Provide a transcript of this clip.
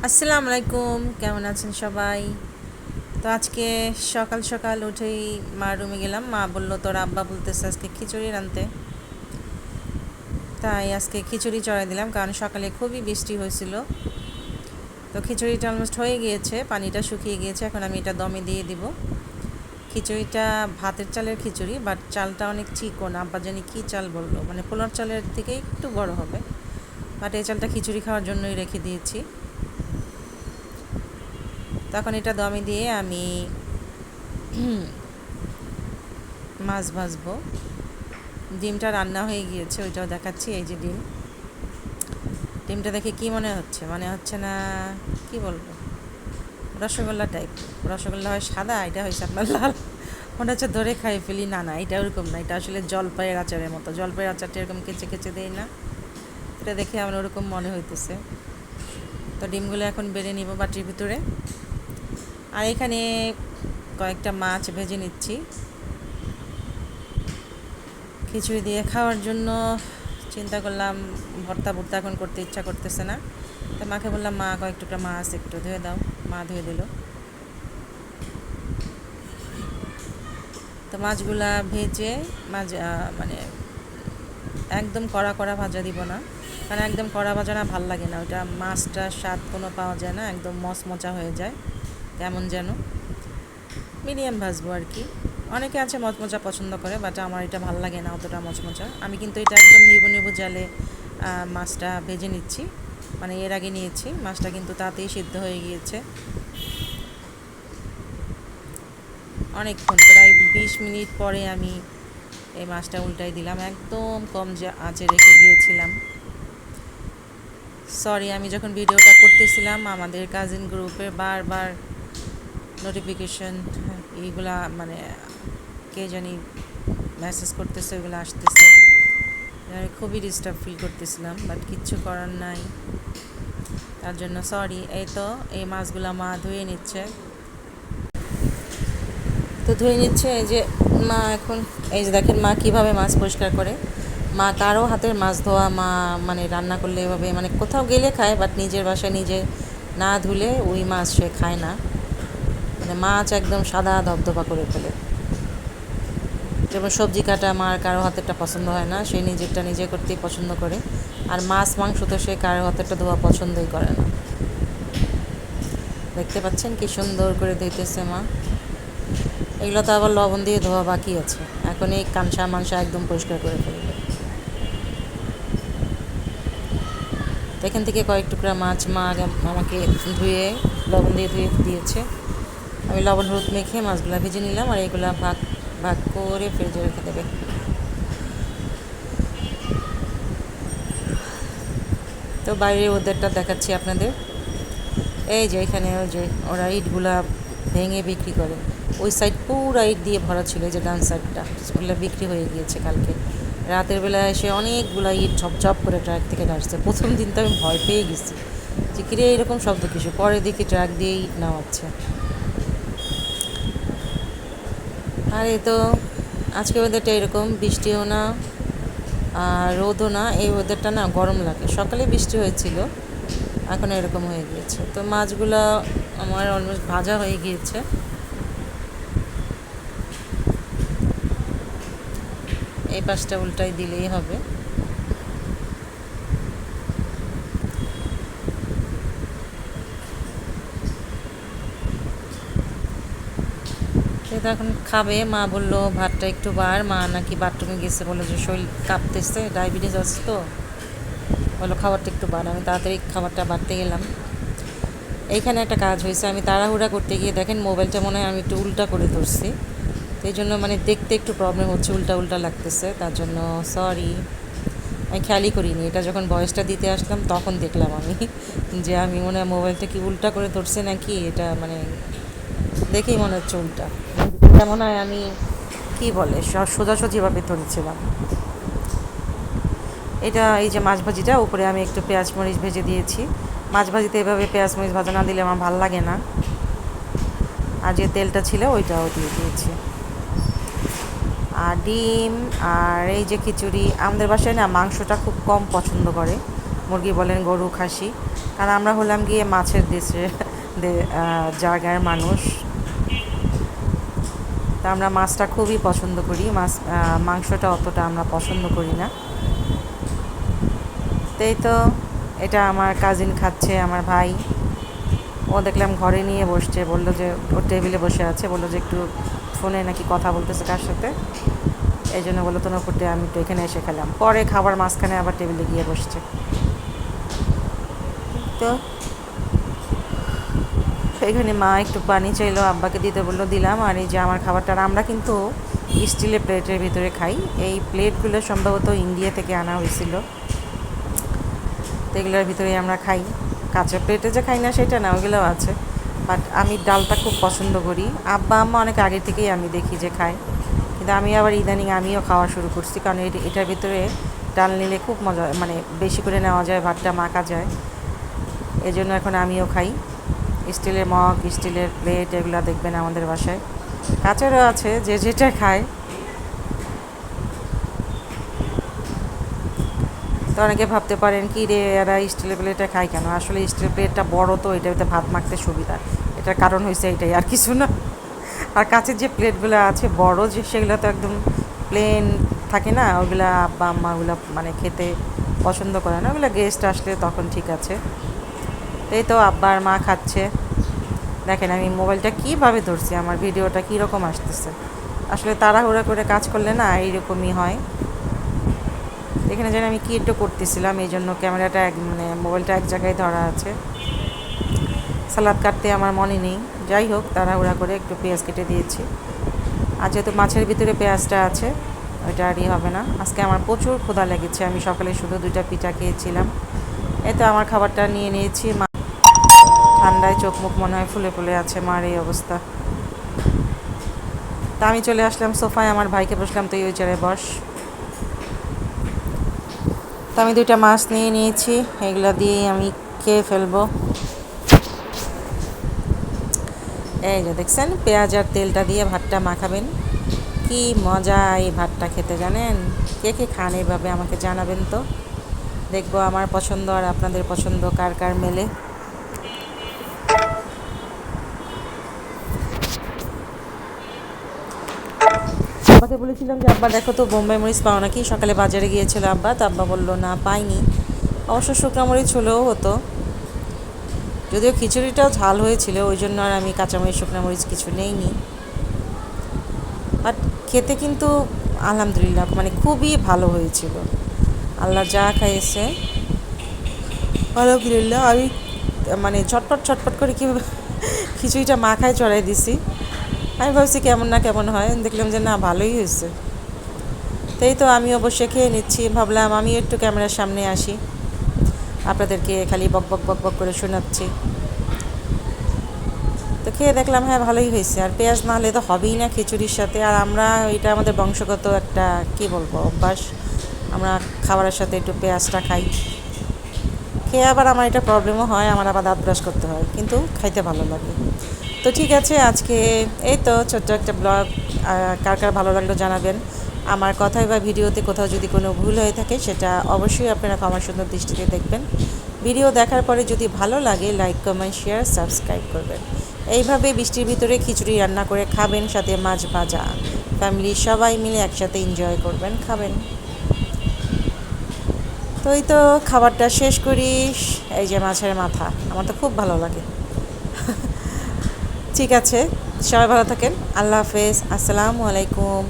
আসসালামু আলাইকুম, কেমন আছেন সবাই? তো আজকে সকাল সকাল উঠেই মার রুমে গেলাম। মা বলল তোর আব্বা বলতেছে আজকে খিচুড়ি রাঁধতে। তাই আজকে খিচুড়ি চড়াই দিলাম, কারণ সকালে খুবই বৃষ্টি হয়েছিল। তো খিচুড়িটা অলমোস্ট হয়ে গিয়েছে, পানিটা শুকিয়ে গিয়েছে। এখন আমি এটা দমে দিয়ে দিব। খিচুড়িটা ভাতের চালের খিচুড়ি, বাট চালটা অনেক চিকন। আব্বা জানি কী চাল বললো, মানে পোলার চালের থেকে একটু বড় হবে। বাট এই চালটা খিচুড়ি খাওয়ার জন্যই রেখে দিয়েছি। তখন এটা দমে দিয়ে আমি মাছ ভাজবো। ডিমটা রান্না হয়ে গিয়েছে, ওইটাও দেখাচ্ছি। এই যে ডিমটা দেখে কি মনে হচ্ছে? মনে হচ্ছে না, কি বলবো, রসগোল্লা টাইপ। রসগোল্লা হয় সাদা, এটা হয়েছে আপনার লাল। মনে হচ্ছে ধরে খাই ফেলি। না না, এটা ওরকম না, এটা আসলে জলপাইয়ের আচারের মতো। জলপাইয়ের আচারটা এরকম কেচে কেচে দেয় না, এটা দেখে আমার ওরকম মনে হইতেছে। তো ডিমগুলো এখন বেড়ে নিব বাটির ভিতরে। আর এখানে কয়েকটা মাছ ভেজে নিচ্ছি খিচুড়ি দিয়ে খাওয়ার জন্য। চিন্তা করলাম ভর্তা ভর্তা এখন করতে ইচ্ছা করতেছে না। তো মাকে বললাম, মা কয়েক টুকরা মাছ একটু ধুয়ে দাও। মা ধুয়ে দিল। তো মাছগুলা ভেজে মানে একদম কড়া কড়া ভাজা দিব না, কারণ একদম কড়া ভাজা না ভাল লাগে না। ওইটা মাছটার স্বাদ কোনো পাওয়া যায় না, একদম মচমচা হয়ে যায় কেমন যেন। মিডিয়াম ভাজবো আর কি। অনেকে আছে মচমচা পছন্দ করে, বাট আমার এটা ভাল লাগে না অতটা মচমচা। আমি কিন্তু এটা একদম নিবু নিবু জালে মাছটা ভেজে নিচ্ছি, মানে এর আগে নিয়েছি। মাছটা কিন্তু তাতেই সিদ্ধ হয়ে গিয়েছে অনেকক্ষণ, প্রায় 20 মিনিট পরে আমি এই মাছটা উল্টাই দিলাম। একদম কম যে আঁচে রেখে গিয়েছিলাম। সরি, আমি যখন ভিডিওটা করতেছিলাম আমাদের কাজিন গ্রুপে বারবার নোটিফিকেশন এইগুলা, মানে কে জানি মেসেজ করতেছে, ওইগুলো আসতেছে। আমি খুবই ডিস্টার্ব ফিল করতেছিলাম, বাট কিচ্ছু করার নাই, তার জন্য সরি। এই তো এই মাছগুলা মা ধুয়ে নিচ্ছে। তো ধুয়ে নিচ্ছে এই যে মা এখন। এই যে দেখেন মা কীভাবে মাছ পরিষ্কার করে। মা কারো হাতের মাছ ধোয়া, মা মানে রান্না করলে এভাবে, মানে কোথাও গেলে খায়, বাট নিজের বাসায় নিজে না ধুলে ওই মাছ সে খায় না। মানে মাছ একদম সাদা ধবধবা করে ফেলে। যেমন সবজি কাটা মার কারো হাতেরটা পছন্দ হয় না, সে নিজেরটা নিজে করতেই পছন্দ করে। আর মাছ মাংস তো সে কারো হাতেরটা ধোয়া পছন্দই করে না। দেখতে পাচ্ছেন কি সুন্দর করে ধুইতেছে মা। এগুলো তো আবার লবণ দিয়ে ধোয়া বাকি আছে, এখন এই কানসা মাংসা একদম পরিষ্কার করে ফেলবে। তো এখান থেকে কয়েক টুকরা মাছ মা আমাকে ধুয়ে লবণ দিয়ে ধুয়ে দিয়েছে। আমি লবণ হলুদ মেখে মাছগুলো ভেজে নিলাম, আর এগুলো ভাগ ভাগ করে ফ্রিজে রেখে দেবে। তো বাইরের ওদেরটা দেখাচ্ছি আপনাদের। এই যে এখানে ওই যে ওরা ইটগুলা ভেঙে বিক্রি করে, ওই সাইড পুরো ইট দিয়ে ভরা ছিল। এই যে ডান সাইডটা, ওগুলো বিক্রি হয়ে গিয়েছে কালকে রাতের বেলা এসে অনেকগুলা ইট ঝপঝপ করে ট্রাক থেকে নামছে। প্রথম দিন তো আমি ভয় পেয়ে গেছি যে কিরে এরকম শব্দ কিছু, পরে দেখি ট্রাক দিয়ে ইট নামাচ্ছে। আর এই তো আজকে ওয়েদারটা এরকম, বৃষ্টিও না আর রোদও না। এই ওয়েদারটা না গরম লাগে। সকালে বৃষ্টি হয়েছিল, এখন এরকম হয়ে গিয়েছে। তো মাছগুলো আমার অলমোস্ট ভাজা হয়ে গিয়েছে। এই পাশটা উল্টাই দিলেই হবে। সেটা এখন খাবে। মা বললো ভাতটা একটু মা নাকি বাথরুমে গেছে, বলে যে শরীর কাঁপতেছে, ডায়াবেটিস আছে তো, বললো খাবারটা একটু আমি তাড়াতাড়ি খাবারটা বাড়তে গেলাম। এইখানে একটা কাজ হয়েছে, আমি তাড়াহুড়া করতে গিয়ে দেখেন মোবাইলটা মনে হয় আমি একটু উল্টা করে ধরছি। তো এই জন্য মানে দেখতে একটু প্রবলেম হচ্ছে, উল্টা উল্টা লাগতেছে, তার জন্য সরি। আমি খেয়ালই করিনি, এটা যখন ভয়েসটা দিতে আসলাম তখন দেখলাম আমি যে আমি মনে হয় মোবাইলটা কি উল্টা করে ধরছে নাকি, এটা মানে দেখেই মনে হচ্ছে উল্টা। এটা মনে হয় আমি কী বলে সোজাসুজিভাবে ধরেছিলাম। এটা এই যে মাছ ভাজিটা, উপরে আমি একটু পেঁয়াজ মরিচ ভেজে দিয়েছি। মাছ ভাজিতে এভাবে পেঁয়াজ মরিচ ভাজা না দিলে আমার ভালো লাগে না। আর যে তেলটা ছিল ওইটাও দিয়ে দিয়েছি। আর ডিম আর এই যে খিচুড়ি। আমাদের বাসায় না মাংসটা খুব কম পছন্দ করে, মুরগি বলেন গরু খাসি, আর আমরা হলাম গিয়ে মাছের দেশে জায়গার মানুষ। তা আমরা মাছটা খুবই পছন্দ করি, মাংসটা অতটা আমরা পছন্দ করি না। তাই তো এটা আমার কাজিন খাচ্ছে, আমার ভাই। ও দেখলাম ঘরে নিয়ে বসছে, বললো যে ওর টেবিলে বসে আছে, বললো যে একটু ফোনে নাকি কথা বলতেছে কার সাথে, এই জন্য বললো তোমার ফুটে আমি তো এখানে এসে খেলাম। পরে খাবার মাঝখানে আবার টেবিলে গিয়ে বসছে। তো এখানে মা একটু পানি চাইলো, আব্বাকে দিতে বললো, দিলাম। আর এই যে আমার খাবারটা, আমরা কিন্তু স্টিলের প্লেটের ভিতরে খাই। এই প্লেটগুলো সম্ভবত ইন্ডিয়া থেকে আনা হয়েছিল, তো এগুলোর ভিতরেই আমরা খাই। কাঁচা প্লেটে যে খাই না সেটা না, ওইগুলোও আছে। বাট আমি ডালটা খুব পছন্দ করি। আব্বা আম্মা অনেক আগে থেকেই আমি দেখি যে খায়, কিন্তু আমি আবার ইদানিং আমিও খাওয়া শুরু করছি, কারণ এটার ভিতরে ডাল নিলে খুব মজা, মানে বেশি করে নেওয়া যায়, ভাতটা মাখা যায়। এই জন্য এখন আমিও খাই। স্টিলের মগ, স্টিলের প্লেট এগুলো দেখবেন আমাদের বাসায়। কাঁচেরও আছে, যে যেটা খায়। তো অনেকে ভাবতে পারেন কি রে এরা স্টিলের প্লেটটা খায় কেন, আসলে স্টিলের প্লেটটা বড়, তো এটাতে ভাত মাখতে সুবিধা। এটার কারণ হয়েছে এটাই, আর কিছু না। আর কাছের যে প্লেটগুলো আছে বড়, যে সেগুলো তো একদম প্লেন থাকে না, ওগুলো আব্বা আম্মা ওগুলো মানে খেতে পছন্দ করে না, ওগুলো গেস্ট আসলে তখন ঠিক আছে। এই তো আব্বা আর মা খাচ্ছে। দেখেন আমি মোবাইলটা কীভাবে ধরছি, আমার ভিডিওটা কীরকম আসতেছে। আসলে তাড়াহুড়া করে কাজ করলে না এইরকমই হয়। এখানে যেন আমি কী একটু করতেছিলাম, এই জন্য ক্যামেরাটা মানে মোবাইলটা এক জায়গায় ধরা আছে। সালাদ কাটতে আমার মনে নেই, যাই হোক তাড়াহুড়া করে একটু পেঁয়াজ কেটে দিয়েছি। আর যেহেতু মাছের ভিতরে পেঁয়াজটা আছে, ওইটা আরই হবে না। আজকে আমার প্রচুর ক্ষুধা লেগেছে, আমি সকালে শুধু 2টা পিঠা খেয়েছিলাম। এতে আমার খাবারটা নিয়ে নিয়েছি। ঠান্ডায় চোখ মুখ মনে হয় ফুলে ফুলে আছে, মার এই অবস্থা। তা আমি চলে আসলাম সোফায়, আমার ভাইকে বসলাম, তুই ওই চেয়ারে বস। তো আমি 2টা মাছ নিয়ে নিয়েছি, এগুলো দিয়েই আমি খেয়ে ফেলবো। এই যে দেখছেন, পেঁয়াজ আর তেলটা দিয়ে ভাতটা মাখাবেন, কি মজা এই ভাতটা খেতে, জানেন? কে কে খান এইভাবে আমাকে জানাবেন তো, দেখবো আমার পছন্দ আর আপনাদের পছন্দ কার কার মেলে। আব্বাকে বলেছিলাম যে আব্বা দেখো তো বোম্বাই মরিচ পাও নাকি, সকালে বাজারে গিয়েছিল আব্বা, তো আব্বা বললো না পাইনি। অবশ্য শুকনো মরিচ হলেও হতো, যদিও খিচুড়িটাও ঝাল হয়েছিল, ওই জন্য আর আমি কাঁচামরিচ শুকনো মরিচ কিছু নেইনি। বাট খেতে কিন্তু আলহামদুলিল্লাহ মানে খুবই ভালো হয়েছিল, আল্লাহ যা খাইয়েছে আলহামদুলিল্লাহ। আমি মানে ছটপট ছটপট করে কীভাবে খিচুড়িটা মাখায় চড়াই দিছি। আমি ভাবছি কেমন না কেমন হয়, দেখলাম যে না ভালোই হয়েছে। তাই তো আমি অবশ্যই খেয়ে নিচ্ছি, ভাবলাম আমি একটু ক্যামেরার সামনে আসি, আপনাদেরকে খালি বক বক বক বক করে শোনাচ্ছি। তো খেয়ে দেখলাম হ্যাঁ ভালোই হয়েছে, আর পেঁয়াজ না হলে তো হবেই না খিচুড়ির সাথে। আর আমরা এটা আমাদের বংশগত একটা কি বলবো অভ্যাস, আমরা খাবারের সাথে একটু পেঁয়াজটা খাই। খেয়ে আবার আমার এটা প্রবলেমও হয়, আমার আবার দাঁত ব্রাশ করতে হয়, কিন্তু খাইতে ভালো লাগে। তো ঠিক আছে, আজকে এই তো ছোট্ট একটা ব্লগ, কার কার ভালো লাগলো জানাবেন। আমার কথায় বা ভিডিওতে কোথাও যদি কোনো ভুল হয়ে থাকে সেটা অবশ্যই আপনারা ক্ষমার সুন্দর দৃষ্টিতে দেখবেন। ভিডিও দেখার পরে যদি ভালো লাগে লাইক কমেন্ট শেয়ার সাবস্ক্রাইব করবেন। এইভাবে বৃষ্টির ভিতরে খিচুড়ি রান্না করে খাবেন, সাথে মাছ ভাজা, ফ্যামিলির সবাই মিলে একসাথে এনজয় করবেন, খাবেন। তো এই তো খাবারটা শেষ করি। এই যে মাছের মাথা, আমার তো খুব ভালো লাগে। ঠিক আছে, সবাই ভালো থাকেন, আল্লাহ হাফেজ, আসসালামু আলাইকুম।